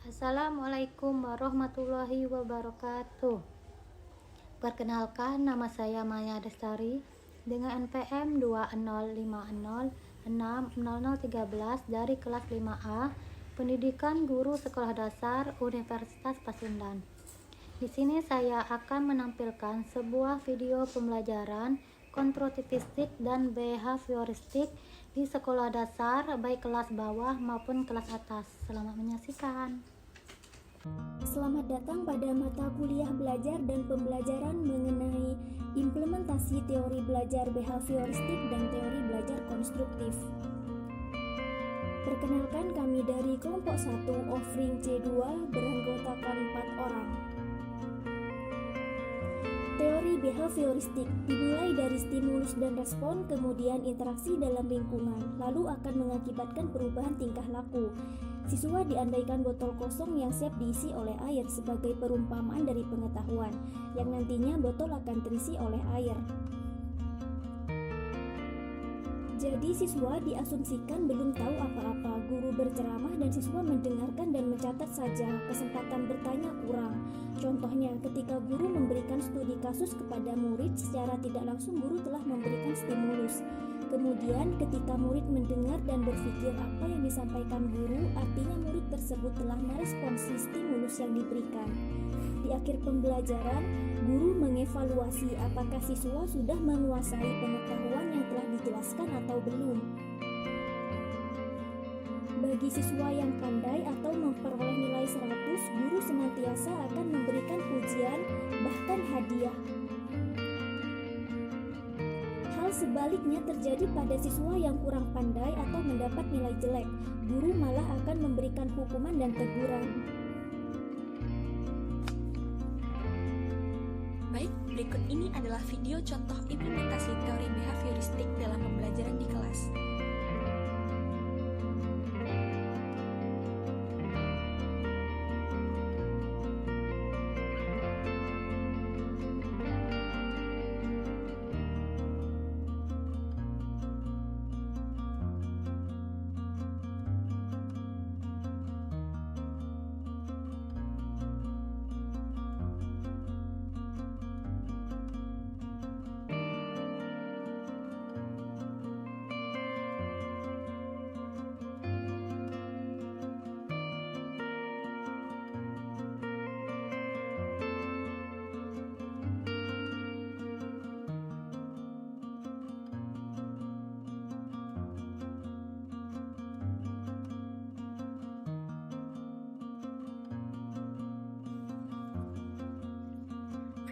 Assalamualaikum warahmatullahi wabarakatuh. Perkenalkan, nama saya Maya Destari dengan NPM 205060013 dari kelas 5A Pendidikan Guru Sekolah Dasar Universitas Pasundan. Di sini saya akan menampilkan sebuah video pembelajaran konstruktivistik dan behavioristik di sekolah dasar baik kelas bawah maupun kelas atas. Selamat menyaksikan. Selamat datang pada mata kuliah belajar dan pembelajaran mengenai implementasi teori belajar behavioristik dan teori belajar konstruktif. Perkenalkan, kami dari kelompok 1 Offering C2 beranggotakan 4 orang. Teori behavioristik dimulai dari stimulus dan respon, kemudian interaksi dalam lingkungan, lalu akan mengakibatkan perubahan tingkah laku. Siswa diandaikan botol kosong yang siap diisi oleh air sebagai perumpamaan dari pengetahuan, yang nantinya botol akan terisi oleh air. Jadi siswa diasumsikan belum tahu apa-apa, guru berceramah dan siswa mendengarkan dan mencatat saja, kesempatan bertanya kurang. Contohnya, ketika guru memberikan studi kasus kepada murid, secara tidak langsung guru telah memberikan stimulus. Kemudian ketika murid mendengar dan berpikir apa yang disampaikan guru, artinya murid tersebut telah merespons stimulus yang diberikan. Di akhir pembelajaran, guru mengevaluasi apakah siswa sudah menguasai pengetahuan yang telah dijelaskan atau belum. Bagi siswa yang pandai atau memperoleh nilai 100, guru senantiasa akan memberikan pujian, bahkan hadiah. Hal sebaliknya terjadi pada siswa yang kurang pandai atau mendapat nilai jelek, guru malah akan memberikan hukuman dan teguran. Baik, berikut ini adalah video contoh implementasi teori behavioristik dalam pembelajaran di kelas.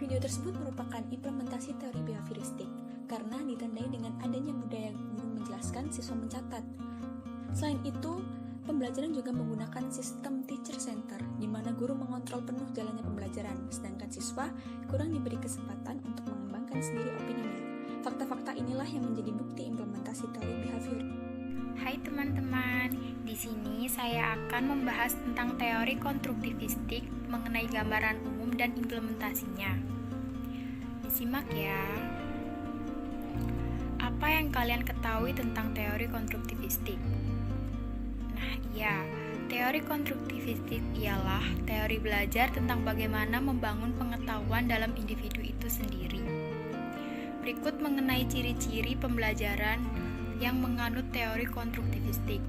Video tersebut merupakan implementasi teori behavioristik karena ditandai dengan adanya budaya guru menjelaskan, siswa mencatat. Selain itu, pembelajaran juga menggunakan sistem teacher center, di mana guru mengontrol penuh jalannya pembelajaran, sedangkan siswa kurang diberi kesempatan untuk mengembangkan sendiri opininya. Fakta-fakta inilah yang menjadi bukti implementasi teori behavior. Hai teman-teman, di sini saya akan membahas tentang teori konstruktivistik mengenai gambaran umum dan implementasinya. Disimak ya. Apa yang kalian ketahui tentang teori konstruktivistik? Nah, iya, teori konstruktivistik ialah teori belajar tentang bagaimana membangun pengetahuan dalam individu itu sendiri. Berikut mengenai ciri-ciri pembelajaran yang menganut teori konstruktivistik.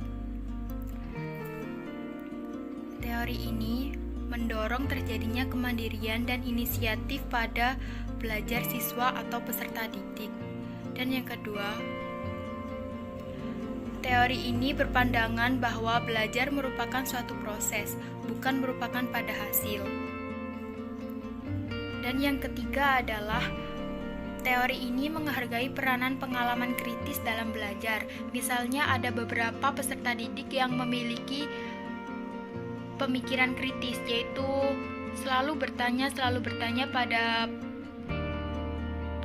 Teori ini mendorong terjadinya kemandirian dan inisiatif pada belajar siswa atau peserta didik. Dan yang kedua, teori ini berpandangan bahwa belajar merupakan suatu proses, bukan merupakan pada hasil. Dan yang ketiga adalah teori ini menghargai peranan pengalaman kritis dalam belajar. Misalnya ada beberapa peserta didik yang memiliki pemikiran kritis, yaitu selalu bertanya pada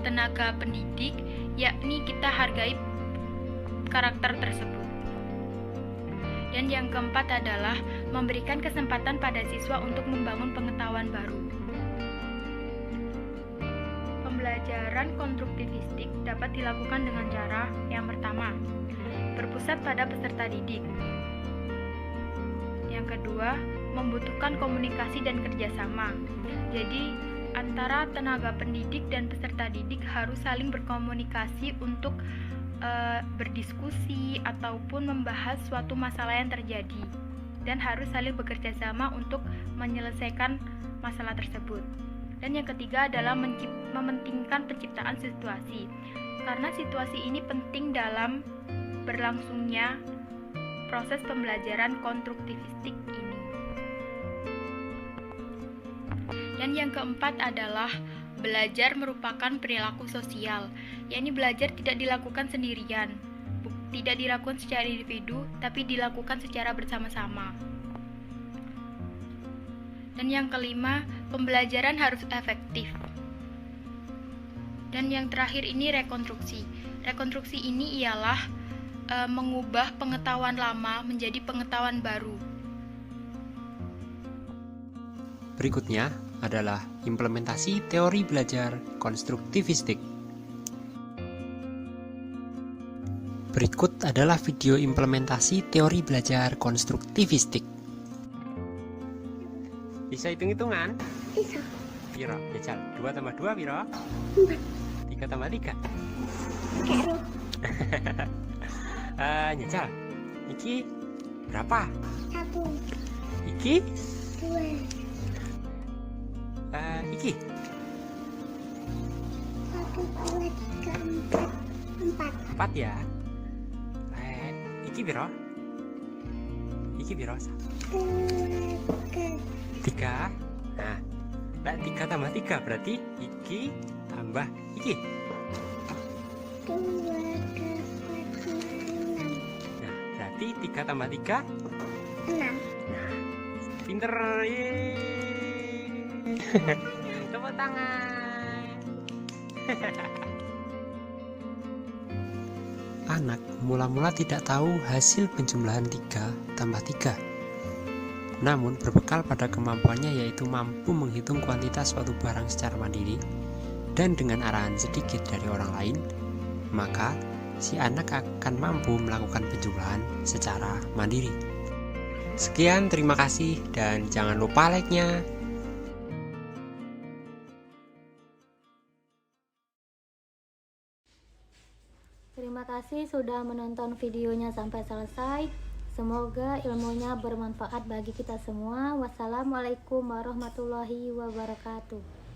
tenaga pendidik, yakni kita hargai karakter tersebut. Dan yang keempat adalah memberikan kesempatan pada siswa untuk membangun pengetahuan baru. Pembelajaran konstruktivistik dapat dilakukan dengan cara yang pertama, berpusat pada peserta didik. Yang kedua, membutuhkan komunikasi dan kerjasama. Jadi, antara tenaga pendidik dan peserta didik harus saling berkomunikasi untuk berdiskusi ataupun membahas suatu masalah yang terjadi, dan harus saling bekerja sama untuk menyelesaikan masalah tersebut. Dan yang ketiga adalah mementingkan penciptaan situasi, karena situasi ini penting dalam berlangsungnya proses pembelajaran konstruktivistik ini. Dan yang keempat adalah belajar merupakan perilaku sosial, yakni belajar tidak dilakukan sendirian, tidak dilakukan secara individu, tapi dilakukan secara bersama-sama. Dan yang kelima, pembelajaran harus efektif. Dan yang terakhir ini rekonstruksi. Rekonstruksi ini ialah mengubah pengetahuan lama menjadi pengetahuan baru. Berikutnya adalah implementasi teori belajar konstruktivistik. Berikut adalah video implementasi teori belajar konstruktivistik. Bisa hitung-hitungan? Bisa. Piro? Jajal. 2 tambah 2 piro? 4. 3 tambah 3? Karo. Jajal. Iki berapa? 1, Iki? 2, Iki? 1, 2, 3, 4. 4 ya? Iki piro? Iki piro? 2, 3. Nah, 3 tambah 3 berarti iki tambah iki. 2, 4, 5, 6. Nah, berarti 3 tambah 3? 6. Nah, pinter. Tepuk tangan. Anak mula-mula tidak tahu hasil penjumlahan 3 tambah 3. Namun berbekal pada kemampuannya, yaitu mampu menghitung kuantitas suatu barang secara mandiri dan dengan arahan sedikit dari orang lain, maka si anak akan mampu melakukan penjumlahan secara mandiri. Sekian, terima kasih, dan jangan lupa like-nya. Terima kasih sudah menonton videonya sampai selesai. Semoga ilmunya bermanfaat bagi kita semua. Wassalamualaikum warahmatullahi wabarakatuh.